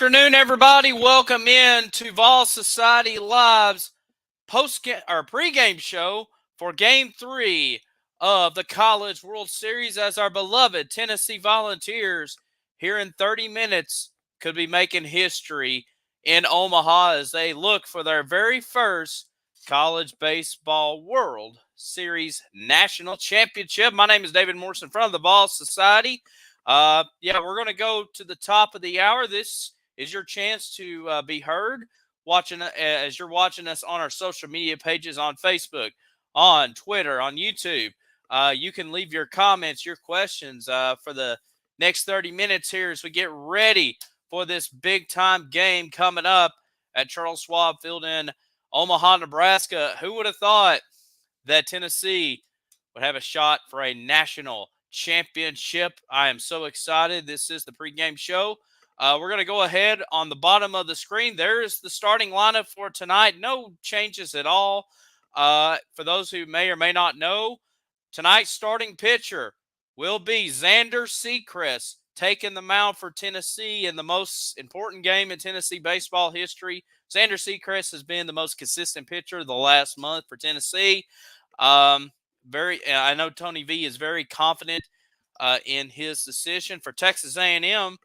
afternoon, everybody. Welcome in to Vol Society Live's pregame show for Game 3 of the College World Series, as our beloved Tennessee Volunteers here in 30 minutes could be making history in Omaha as they look for their very first College Baseball World Series National Championship. My name is David Morrison from the Vol Society. We're going to go to the top of the hour. This is your chance to be heard as you're watching us on our social media pages on Facebook, on Twitter, on YouTube. You can leave your comments, your questions for the next 30 minutes here as we get ready for this big-time game coming up at Charles Schwab Field in Omaha, Nebraska. Who would have thought that Tennessee would have a shot for a national championship? I am so excited. This is the pregame show. We're going to go ahead on the bottom of the screen. There's the starting lineup for tonight. No changes at all. For those who may or may not know, tonight's starting pitcher will be Xander Sechrist, taking the mound for Tennessee in the most important game in Tennessee baseball history. Xander Sechrist has been the most consistent pitcher the last month for Tennessee. I know Tony V is very confident in his decision. For Texas A&M,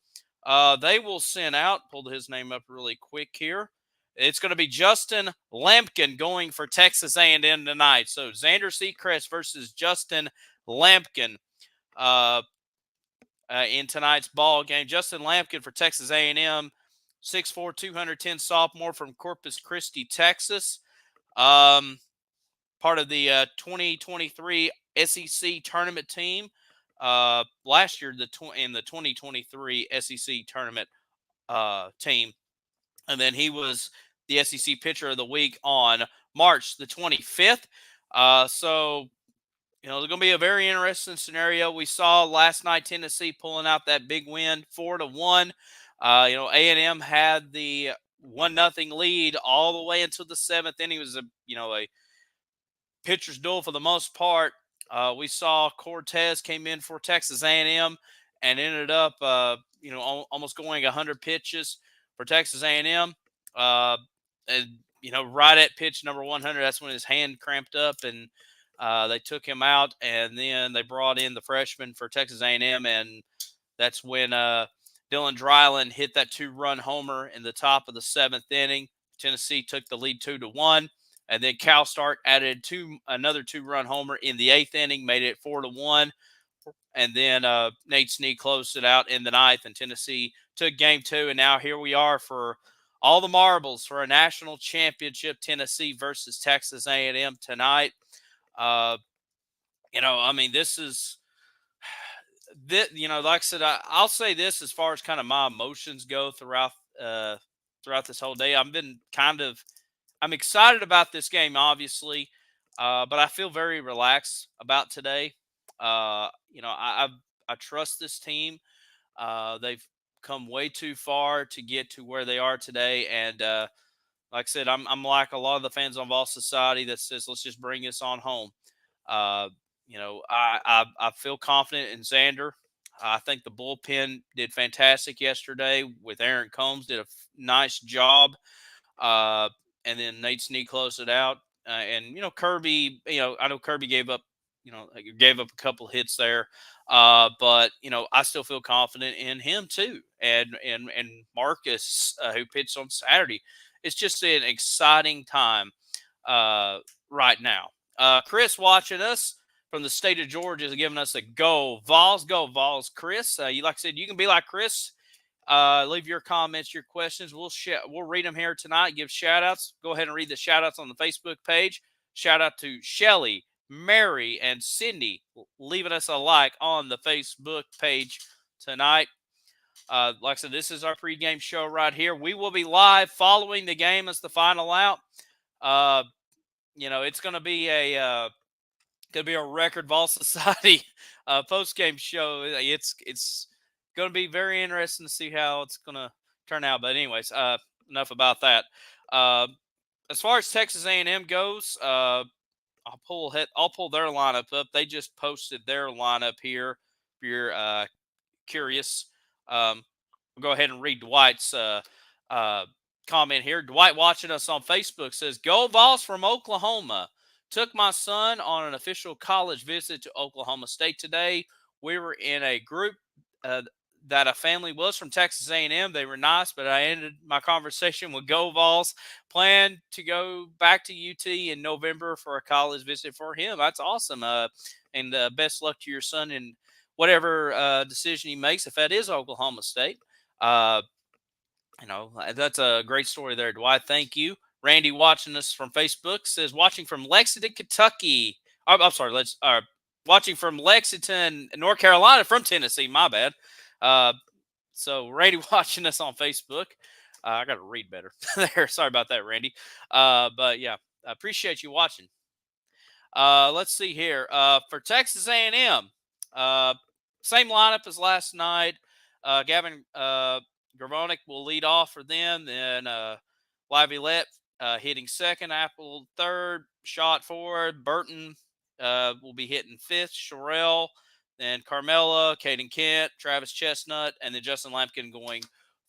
they will send out, pulled his name up really quick here. It's going to be Justin Lampkin going for Texas A&M tonight. So Xander Sechrist versus Justin Lampkin in tonight's ball game. Justin Lampkin for Texas A&M, 6'4", 210 sophomore from Corpus Christi, Texas. Part of the 2023 SEC tournament team. Last year in the 2023 SEC tournament team. And then he was the SEC Pitcher of the Week on March the 25th. It's going to be a very interesting scenario. We saw last night Tennessee pulling out that big win, 4-1. A&M had the 1-0 lead all the way until the seventh inning. It was a pitcher's duel for the most part. We saw Cortez came in for Texas A&M and ended up, almost going 100 pitches for Texas A&M. Right at pitch number 100, that's when his hand cramped up and they took him out. And then they brought in the freshman for Texas A&M, and that's when Dylan Dryland hit that 2-run homer in the top of the seventh inning. Tennessee took the lead 2-1. And then Cal Stark added another 2-run homer in the eighth inning, made it 4-1. And then Nate Snead closed it out in the ninth, and Tennessee took game 2. And now here we are for all the marbles for a national championship, Tennessee versus Texas A&M tonight. This is, like I said, I'll say this as far as kind of my emotions go throughout this whole day. I'm excited about this game, obviously, but I feel very relaxed about today. I trust this team. They've come way too far to get to where they are today, and like I said, I'm like a lot of the fans on Vol Society that says, let's just bring this on home. I feel confident in Xander. I think the bullpen did fantastic yesterday with Aaron Combs, did a nice job. And then Nate Snead closed it out. Kirby, I know Kirby gave up a couple hits there. But I still feel confident in him too. And Marcus, who pitched on Saturday. It's just an exciting time right now. Chris watching us from the state of Georgia is giving us a go Vols. Go Vols, Chris. Like I said, you can be like Chris. Leave your comments, your questions. We'll read them here tonight. Give shout outs. Go ahead and read the shout outs on the Facebook page. Shout out to Shelly, Mary, and Cindy leaving us a like on the Facebook page tonight. Like I said, this is our pregame show right here. We will be live following the game as the final out. It's going to be a record Vol Society post-game show. It's going to be very interesting to see how it's going to turn out. But anyways, enough about that. As far as Texas A&M goes, I'll pull their lineup up. They just posted their lineup here if you're curious. We'll go ahead and read Dwight's uh, comment here. Dwight watching us on Facebook says, "Go Vols from Oklahoma. Took my son on an official college visit to Oklahoma State today. We were in a group uh, that a family was from Texas A&M. They were nice, but I ended my conversation with Go Vols. Plan to go back to UT in November for a college visit for him. That's awesome. And best luck to your son in whatever decision he makes, if that is Oklahoma State. Uh, that's a great story there, Dwight. Thank you. Randy watching us from Facebook says, watching from Lexington, Kentucky. I'm sorry, watching from Lexington, North Carolina from Tennessee. My bad. Uh, so Randy watching us on Facebook. I got to read better there. Sorry about that, Randy. But yeah, I appreciate you watching. Let's see here. For Texas A&M, same lineup as last night. Gavin Gravonic will lead off for them. Then Laviolette hitting second, Apple third, shot forward. Burton will be hitting fifth. Sherrill, then Carmella, Caden Kent, Travis Chestnut, and then Justin Lampkin going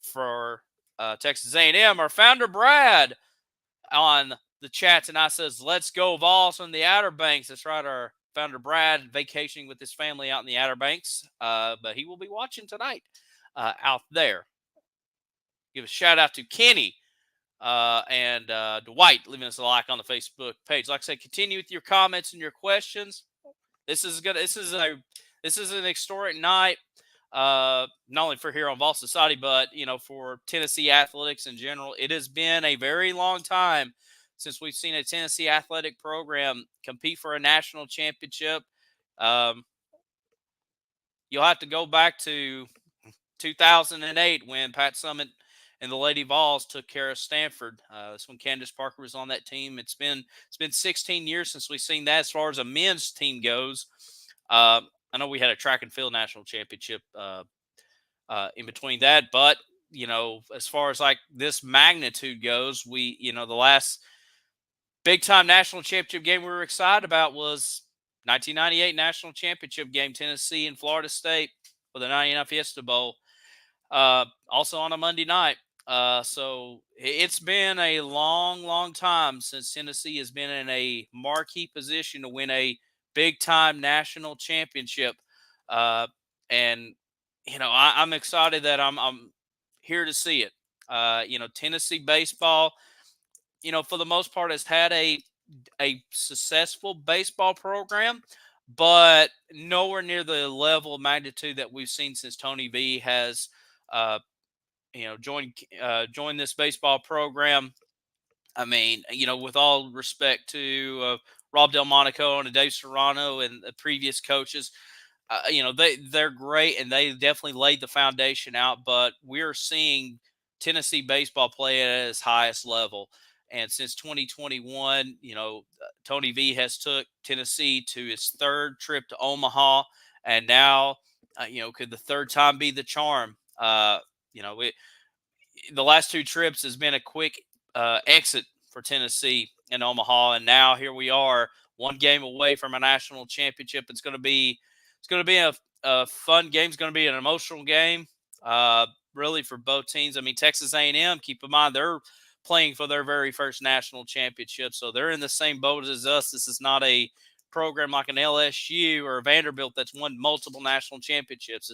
for Texas A&M. Our founder, Brad, on the chat tonight says, "Let's go Vols from the Outer Banks." That's right, our founder Brad vacationing with his family out in the Outer Banks, but he will be watching tonight out there. Give a shout out to Kenny and Dwight leaving us a like on the Facebook page. Like I said, continue with your comments and your questions. This is good. This is an historic night. Not only for here on Vol Society, but for Tennessee athletics in general. It has been a very long time since we've seen a Tennessee athletic program compete for a national championship. Um, you'll have to go back to 2008 when Pat Summitt and the Lady Vols took care of Stanford. That's when Candace Parker was on that team. It's been 16 years since we've seen that. As far as a men's team goes, I know we had a track and field national championship in between that, but as far as like this magnitude goes, the last big time national championship game we were excited about was 1998 national championship game, Tennessee and Florida State for the 99 Fiesta Bowl. Also on a Monday night. So it's been a long, long time since Tennessee has been in a marquee position to win a big time national championship. And I'm excited that I'm here to see it. Tennessee baseball, for the most part, has had a successful baseball program, but nowhere near the level of magnitude that we've seen since Tony V has joined this baseball program. I mean, with all respect to Rob Delmonico and Dave Serrano and the previous coaches, they're great and they definitely laid the foundation out. But we're seeing Tennessee baseball play at its highest level. And since 2021, Tony V has took Tennessee to his third trip to Omaha, and now, could the third time be the charm? The last two trips has been a quick exit for Tennessee and Omaha, and now here we are, one game away from a national championship. It's going to be a fun game. It's going to be an emotional game, really, for both teams. I mean, Texas A&M, keep in mind, they're playing for their very first national championship, so they're in the same boat as us. This is not a program like an LSU or a Vanderbilt that's won multiple national championships.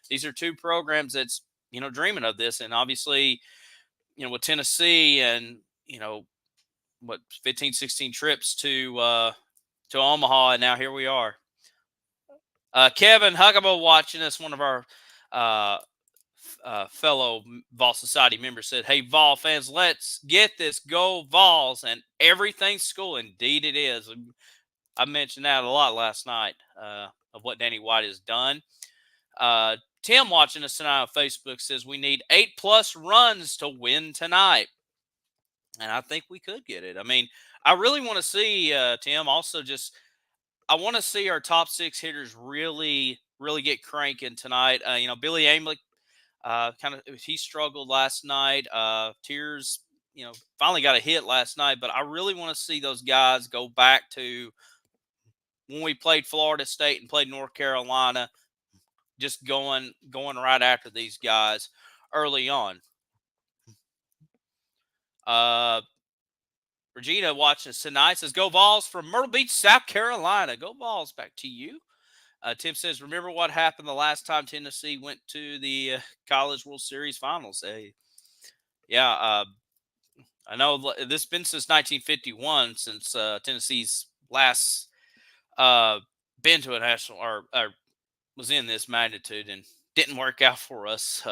These are two programs that's dreaming of this. And obviously, with Tennessee and, 15, 16 trips to Omaha. And now here we are. Kevin Huggable watching us, one of our fellow Vol Society members, said, "Hey, Vol fans, let's get this. Go Vols." And everything's school. Indeed it is. I mentioned that a lot last night of what Danny White has done. Tim watching us tonight on Facebook says we need 8+ runs to win tonight. And I think we could get it. I mean, I really want to see, Tim, also I want to see our top 6 hitters really, really get cranking tonight. Billy Amlick, he struggled last night. Tears, finally got a hit last night. But I really want to see those guys go back to when we played Florida State and played North Carolina. just going right after these guys early on. Regina watching us tonight says, "Go Vols from Myrtle Beach, South Carolina. Go Vols." Back to you. Tim says, "Remember what happened the last time Tennessee went to the College World Series Finals?" Hey, yeah, I know this has been since 1951 since Tennessee's last been to a national or was in this magnitude, and didn't work out for us.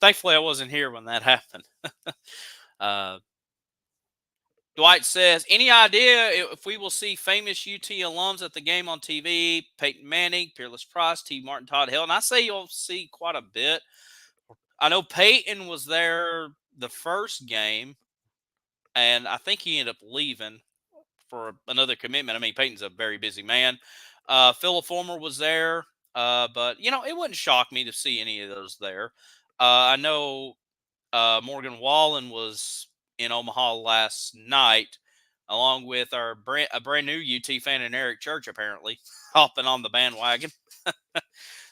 Thankfully, I wasn't here when that happened. uh, Dwight says, "Any idea if we will see famous UT alums at the game on TV? Peyton Manning, Peerless Price, T. Martin, Todd Hill." And I say you'll see quite a bit. I know Peyton was there the first game, and I think he ended up leaving for another commitment. I mean, Peyton's a very busy man. Philip Former was there, but it wouldn't shock me to see any of those there. I know Morgan Wallen was in Omaha last night, along with a brand new UT fan in Eric Church, apparently hopping on the bandwagon.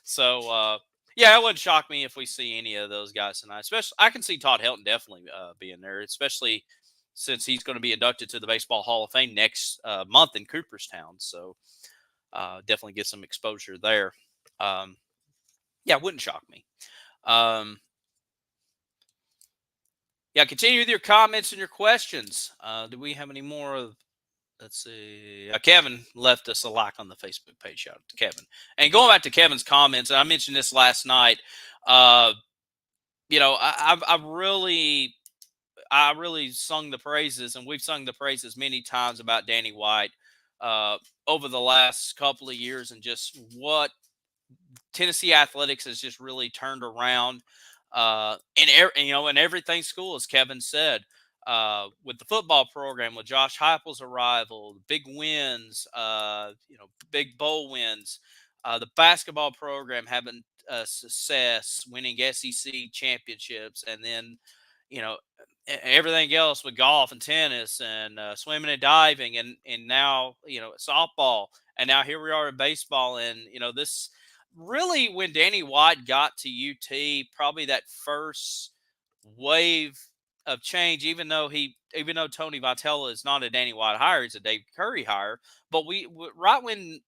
So yeah, it wouldn't shock me if we see any of those guys tonight. Especially, I can see Todd Helton definitely being there, especially since he's going to be inducted to the Baseball Hall of Fame next month in Cooperstown. So definitely get some exposure there. Yeah, it wouldn't shock me. Yeah, continue with your comments and your questions. Do we have any more of? Let's see. Kevin left us a like on the Facebook page. Shout out to Kevin. And going back to Kevin's comments, and I mentioned this last night. I really sung the praises, and we've sung the praises many times about Danny White over the last couple of years, and just what Tennessee athletics has just really turned around in everything school, as Kevin said, with the football program, with Josh Heupel's arrival, big wins, big bowl wins, the basketball program having success, winning SEC championships, and then you know everything else with golf and tennis and swimming and diving, and now softball, and now here we are in baseball, and this really, when Danny White got to UT, probably that first wave of change, even though Tony Vitello is not a Danny White hire, he's a Dave Curry hire. But right when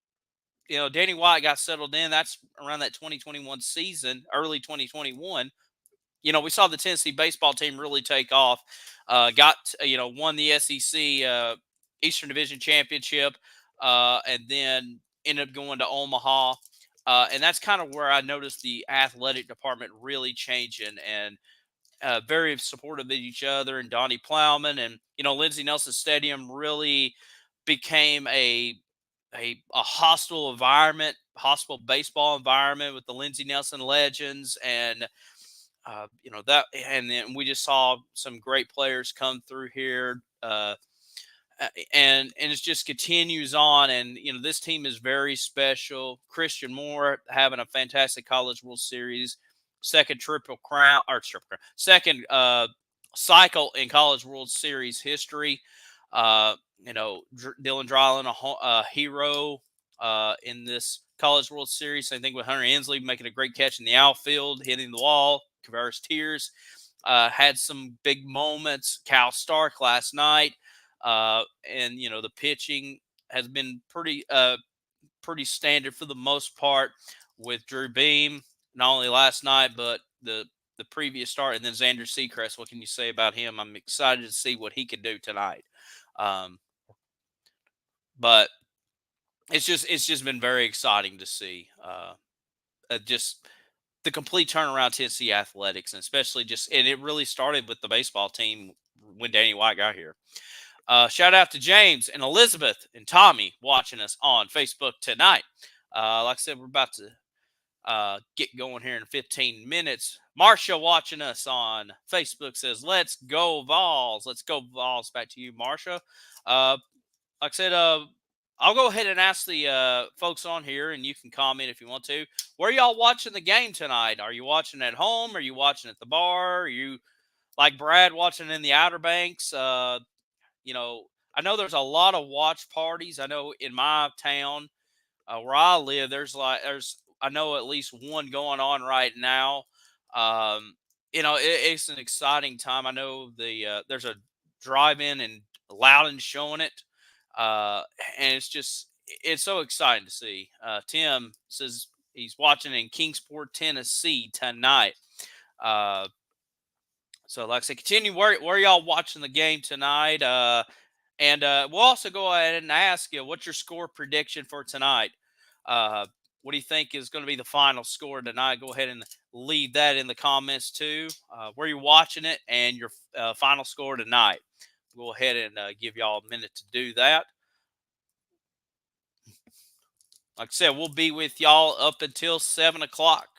Danny White got settled in, that's around that 2021 season, early 2021. We saw the Tennessee baseball team really take off. Won the SEC Eastern Division championship, and then ended up going to Omaha. And that's kind of where I noticed the athletic department really changing, and very supportive of each other. And Donnie Plowman and Lindsey Nelson Stadium really became a hostile environment, hostile baseball environment with the Lindsey Nelson legends, and and then we just saw some great players come through here. And it just continues on, and this team is very special. Christian Moore having a fantastic College World Series, second second cycle in College World Series history. Dylan Dryland, a hero in this College World Series. Same thing with Hunter Ensley making a great catch in the outfield, hitting the wall. Kavaris Tears had some big moments. Cal Stark last night. And the pitching has been pretty standard for the most part with Drew Beam, not only last night but the previous start, and then Xander Seacrest. What can you say about him? I'm excited to see what he can do tonight. But it's just been very exciting to see just the complete turnaround Tennessee athletics, and especially and it really started with the baseball team when Danny White got here. Shout out to James and Elizabeth and Tommy watching us on Facebook tonight. Like I said, we're about to get going here in 15 minutes. Marcia watching us on Facebook says, "Let's go Vols. Let's go Vols." Back to you, Marcia. Like I said, I'll go ahead and ask the folks on here, and you can comment if you want to. Where are y'all watching the game tonight? Are you watching at home? Are you watching at the bar? Are you, like Brad, watching in the Outer Banks? I know there's a lot of watch parties. I know in my town where I live, there's I know at least one going on right now. Um, it's an exciting time. I know there's a drive-in in Loudon showing it, uh, and it's so exciting to see. Tim says he's watching in Kingsport, Tennessee tonight. Uh, so, like I said, continue where y'all watching the game tonight. And we'll also go ahead and ask you, what's your score prediction for tonight? Uh, what do you think is going to be the final score tonight? Go ahead and leave that in the comments too. Where you're watching it and your final score tonight. Go ahead and give y'all a minute to do that. Like I said, we'll be with y'all up until 7 o'clock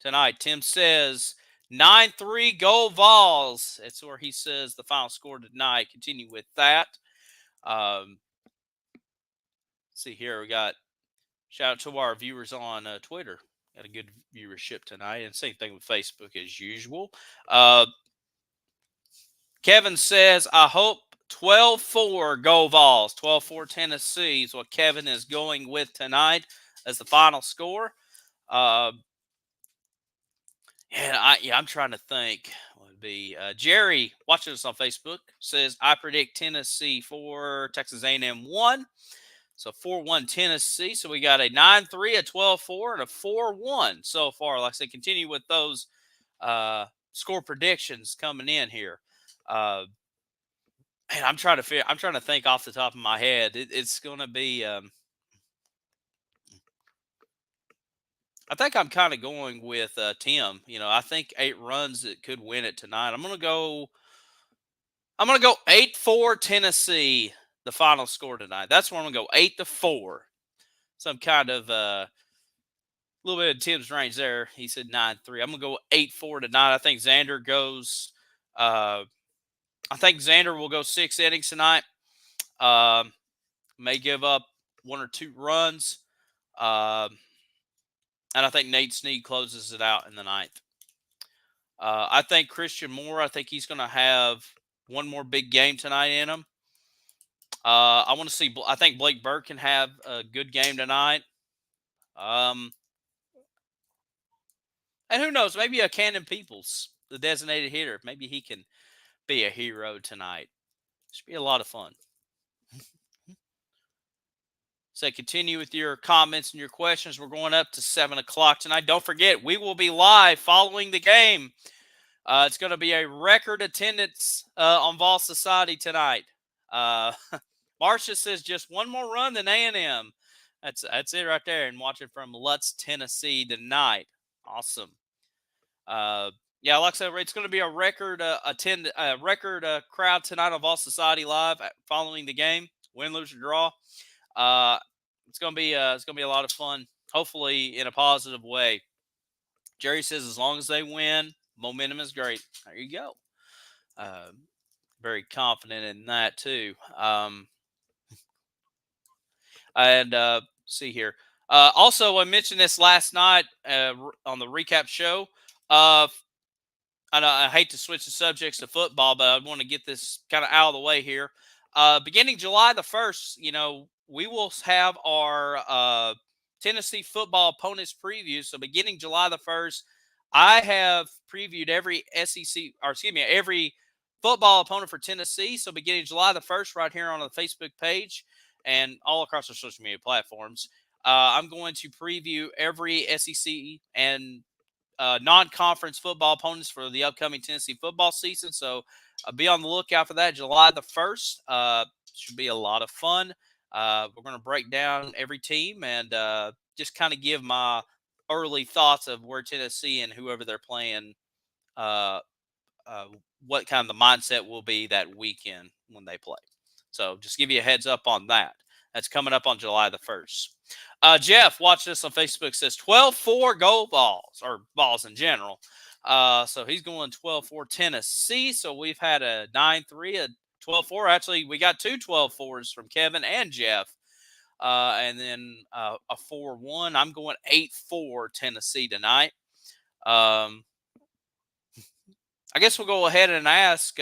tonight. Tim says 9-3 go Vols. That's where he says the final score tonight. Continue with that. See here, we got shout out to our viewers on Twitter. Got a good viewership tonight, and same thing with Facebook as usual. Kevin says, I hope 12-4 go Vols. 12-4 Tennessee is what Kevin is going with tonight as the final score. I'm trying to think. What would be Jerry watching us on Facebook says, I predict Tennessee 4, Texas A&M 1. So 4-1 Tennessee. So we got a 9-3, a 12-4, and a 4-1 so far. Like I said, continue with those score predictions coming in here. Man, I'm trying to think off the top of my head. It's going to be. I think I'm kind of going with Tim. I think 8 runs that could win it tonight. I'm gonna go 8-4 Tennessee. The final score tonight. That's where I'm gonna go 8-4. Some kind of a little bit of Tim's range there. He said 9-3. I'm gonna go 8-4 tonight. I think Xander goes. I think Xander will go 6 innings tonight. May give up 1 or 2 runs. And I think Nate Snead closes it out in the 9th. I think Christian Moore, I think he's going to have one more big game tonight in him. I want to see, I think Blake Burke can have a good game tonight. And who knows, maybe a Cannon Peoples, the designated hitter, maybe he can be a hero tonight. Should be a lot of fun. So continue with your comments and your questions. We're going up to 7 o'clock tonight. Don't forget, we will be live following the game. It's going to be a record attendance on Vol Society tonight. Marcia says just one more run than A&M. That's it right there. And watching from Lutz, Tennessee tonight. Awesome. Yeah, like I said, it's going to be a record crowd tonight on Vol Society Live following the game. Win, lose, or draw. It's gonna be a lot of fun. Hopefully, in a positive way. Jerry says as long as they win, momentum is great. There you go. Very confident in that too. See here. Also, I mentioned this last night on the recap show. I hate to switch the subjects to football, but I want to get this kind of out of the way here. Beginning July the 1st, we will have our Tennessee football opponents preview. So beginning July the 1st, I have previewed every every football opponent for Tennessee. So beginning July the 1st, right here on the Facebook page and all across our social media platforms, I'm going to preview every SEC and non-conference football opponents for the upcoming Tennessee football season. So be on the lookout for that. July the 1st should be a lot of fun. We're going to break down every team and just kind of give my early thoughts of where Tennessee and whoever they're playing, what kind of the mindset will be that weekend when they play. So just give you a heads up on that. That's coming up on July the 1st. Jeff, watch this on Facebook, says 12-4 go Vols, or Vols in general. So he's going 12-4 Tennessee. So we've had a 9-3, a 12-4. Actually, we got 2 12-4s from Kevin and Jeff. And then a 4-1. I'm going 8-4 Tennessee tonight. I guess we'll go ahead and ask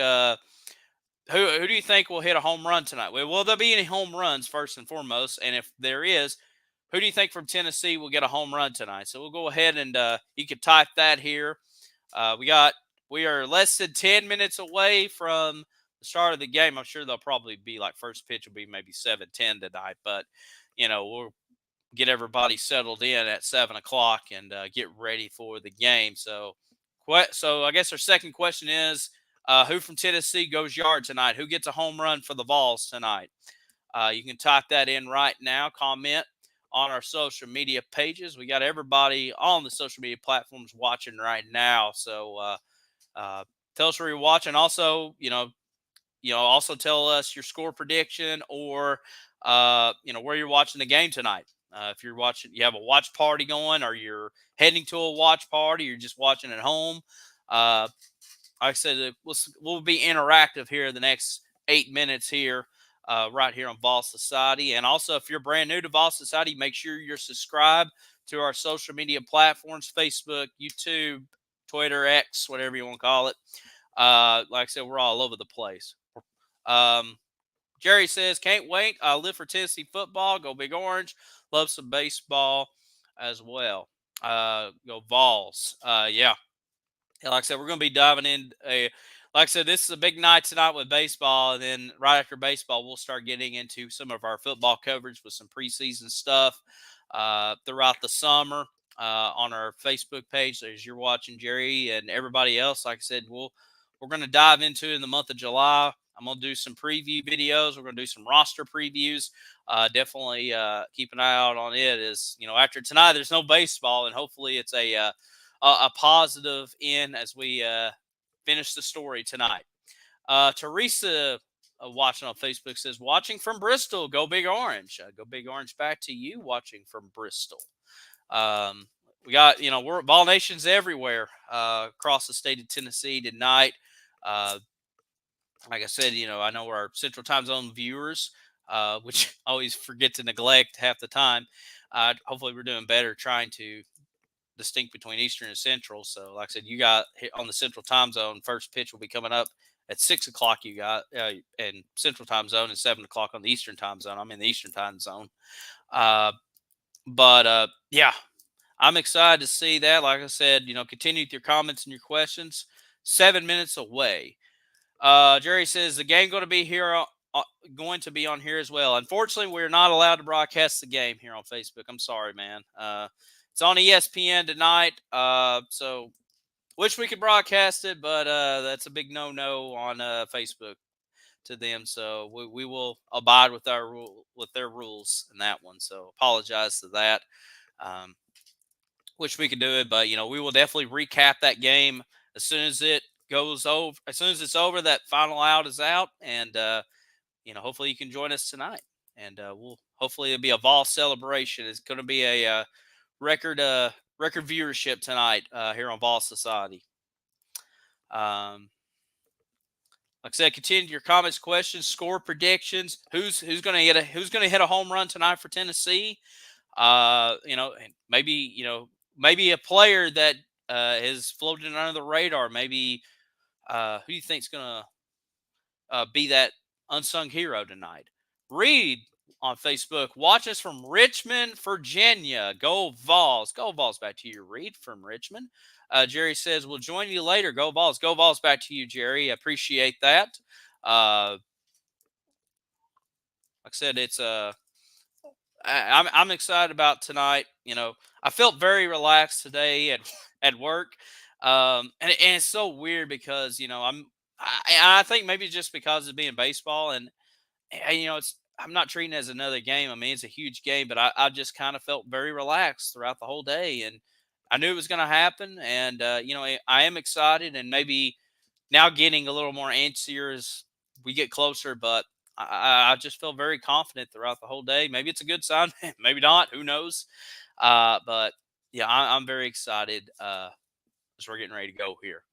who do you think will hit a home run tonight? Will there be any home runs first and foremost? And if there is, who do you think from Tennessee will get a home run tonight? So we'll go ahead and you can type that here. We are less than 10 minutes away from the start of the game. I'm sure they'll probably be like first pitch will be maybe 7:10 tonight, but we'll get everybody settled in at 7 o'clock and get ready for the game. So I guess our second question is, who from Tennessee goes yard tonight? Who gets a home run for the Vols tonight? You can type that in right now. Comment on our social media pages. We got everybody on the social media platforms watching right now. So tell us where you're watching. Also, also tell us your score prediction or where you're watching the game tonight. If you're watching, you have a watch party going, or you're heading to a watch party, you're just watching at home. Like I said, we'll be interactive here the next 8 minutes here, right here on Vol Society. And also, if you're brand new to Vol Society, make sure you're subscribed to our social media platforms: Facebook, YouTube, Twitter, X, whatever you want to call it. Like I said, we're all over the place. Jerry says, can't wait. I live for Tennessee football. Go Big Orange. Love some baseball as well. Go Vols. Yeah. And like I said, we're going to be diving in. Like I said, this is a big night tonight with baseball. And then right after baseball, we'll start getting into some of our football coverage with some preseason stuff throughout the summer on our Facebook page. As you're watching, Jerry and everybody else, like I said, we're going to dive into in the month of July. I'm going to do some preview videos. We're going to do some roster previews. Definitely keep an eye out on it. As after tonight, there's no baseball, and hopefully it's a positive in as we finish the story tonight. Teresa, watching on Facebook, says, watching from Bristol, go Big Orange. Go Big Orange back to you, watching from Bristol. We got, we're Ball Nations everywhere across the state of Tennessee tonight. Like I said, I know our Central Time Zone viewers, which I always forget to neglect half the time. Hopefully we're doing better trying to distinct between Eastern and Central. So, like I said, you got on the Central Time Zone, first pitch will be coming up at 6 o'clock. You got in Central Time Zone and 7 o'clock on the Eastern Time Zone. I'm in the Eastern Time Zone. Yeah, I'm excited to see that. Like I said, continue with your comments and your questions. 7 minutes away. Jerry says the game going to be here. Going to be on here as well. Unfortunately, we're not allowed to broadcast the game here on Facebook. I'm sorry, man. It's on ESPN tonight. So wish we could broadcast it, but that's a big no-no on Facebook to them. So we will abide with their rules in that one. So apologize to that. Wish we could do it, but we will definitely recap that game as soon as it goes over. As soon as it's over, that final out is out, and hopefully you can join us tonight. And hopefully it'll be a Vol celebration. It's going to be a record viewership tonight here on Vol Society. Like I said, continue your comments, questions, score predictions. Who's going to hit a home run tonight for Tennessee? And maybe a player that is floating under the radar. Maybe who do you think's going to be that unsung hero tonight? Reed on Facebook, watch us from Richmond, Virginia. Go Vols. Go Vols. Back to you, Reed from Richmond. Jerry says, we'll join you later. Go Vols. Go Vols. Back to you, Jerry. I appreciate that. Like I said, it's I'm excited about tonight. I felt very relaxed today at work. And it's so weird because, I think maybe just because of being baseball and I'm not treating it as another game. I mean, it's a huge game, but I just kind of felt very relaxed throughout the whole day, and I knew it was going to happen. And I am excited, and maybe now getting a little more antsier as we get closer. But I just feel very confident throughout the whole day. Maybe it's a good sign, maybe not. Who knows? But yeah, I'm very excited as we're getting ready to go here.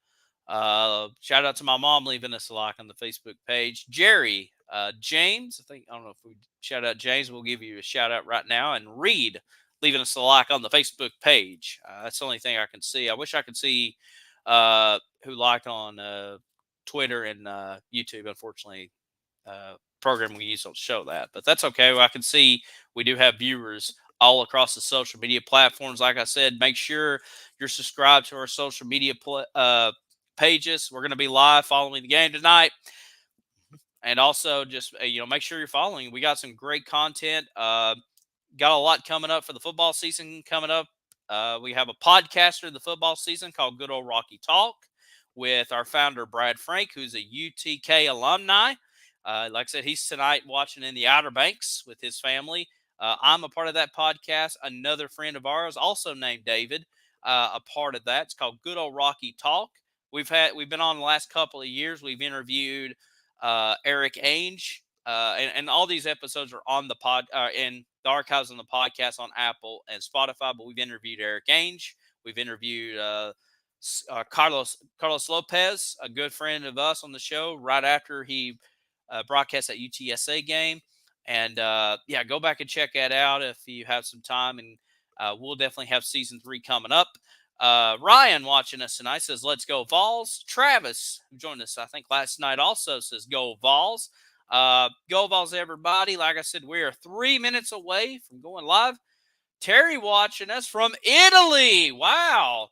Shout out to my mom leaving us a like on the Facebook page. Jerry, James, I don't know if we shout out James. We'll give you a shout out right now. And Reed leaving us a like on the Facebook page. That's the only thing I can see. I wish I could see who liked on Twitter and YouTube. Unfortunately, program we use don't show that, but that's okay. Well, I can see we do have viewers all across the social media platforms. Like I said, make sure you're subscribed to our social media pages. We're going to be live following the game tonight. And also just, make sure you're following. We got some great content. Got a lot coming up for the football season coming up. We have a podcaster of the football season called Good Old Rocky Talk with our founder, Brad Frank, who's a UTK alumni. Like I said, he's tonight watching in the Outer Banks with his family. I'm a part of that podcast. Another friend of ours, also named David, a part of that. It's called Good Old Rocky Talk. We've been on the last couple of years. We've interviewed Eric Ainge, and all these episodes are on the in the archives on the podcast on Apple and Spotify. But we've interviewed Eric Ainge. We've interviewed Carlos Lopez, a good friend of us on the show, right after he broadcast that UTSA game. And go back and check that out if you have some time. And we'll definitely have season 3 coming up. Ryan watching us tonight says, let's go Vols. Travis, who joined us, I think, last night also says, go Vols. Go Vols, everybody. Like I said, we are 3 minutes away from going live. Terry watching us from Italy. Wow.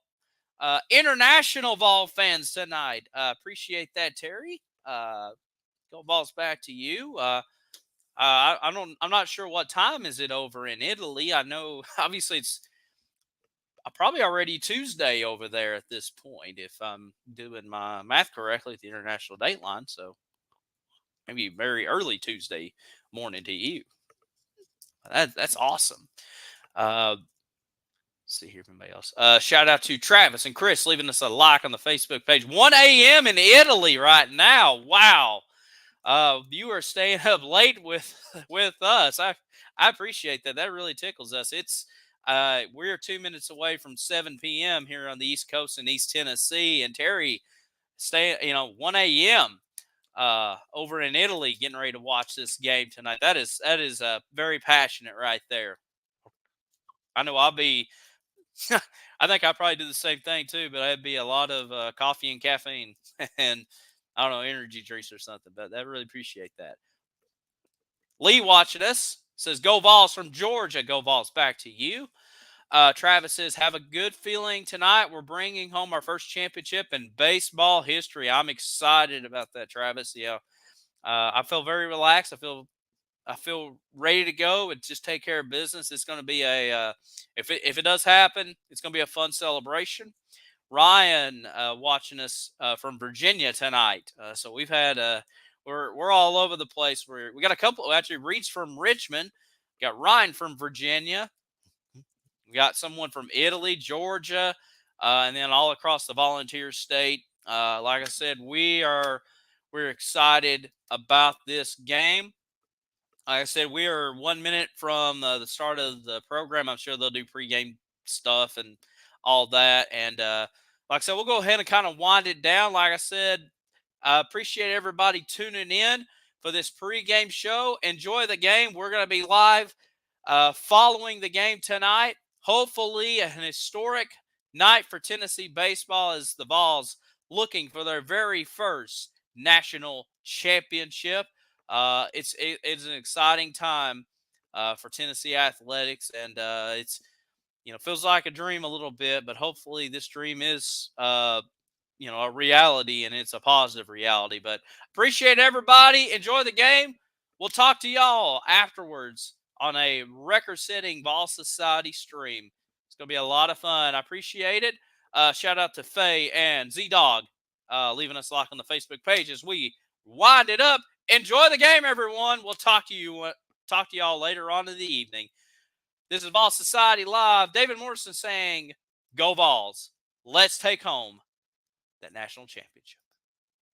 International Vol fans tonight. Appreciate that, Terry. Go Vols back to you. I'm not sure what time is it over in Italy. I know, obviously, it's probably already Tuesday over there at this point, if I'm doing my math correctly at the international dateline. So maybe very early Tuesday morning to you. That's awesome. Let's see here, anybody else. Shout out to Travis and Chris leaving us a like on the Facebook page. 1 a.m. in Italy right now. Wow. You are staying up late with us. I appreciate that. That really tickles us. It's we're 2 minutes away from 7 p.m. here on the East Coast in East Tennessee, and Terry 1 a.m. Over in Italy, getting ready to watch this game tonight. That is very passionate right there. I know I'll be. I think I probably do the same thing too, but it'd be a lot of coffee and caffeine and I don't know, energy drinks or something. But I really appreciate that. Lee watching us says, go Vols from Georgia. Go Vols, back to you. Travis says, have a good feeling tonight. We're bringing home our first championship in baseball history. I'm excited about that, Travis. Yeah, I feel very relaxed. I feel ready to go and just take care of business. It's going to be if it does happen, it's going to be a fun celebration. Ryan watching us from Virginia tonight. So we've had we're all over the place. We got a couple actually. Reed's from Richmond. We got Ryan from Virginia. We got someone from Italy, Georgia, and then all across the Volunteer State. Like I said, we're excited about this game. Like I said, we are 1 minute from the start of the program. I'm sure they'll do pregame stuff and all that. And like I said, we'll go ahead and kind of wind it down. Like I said, I appreciate everybody tuning in for this pregame show. Enjoy the game. We're going to be live following the game tonight. Hopefully an historic night for Tennessee baseball as the Vols looking for their very first national championship. It's an exciting time for Tennessee athletics, and it's feels like a dream a little bit, but hopefully this dream is a reality, and it's a positive reality. But appreciate everybody. Enjoy the game. We'll talk to y'all afterwards on a record-setting Vol Society stream. It's going to be a lot of fun. I appreciate it. Shout out to Faye and Z-Dog leaving us a like on the Facebook page as we wind it up. Enjoy the game, everyone. We'll talk to y'all later on in the evening. This is Vol Society Live. David Morrison saying, go Vols. Let's take home that national championship.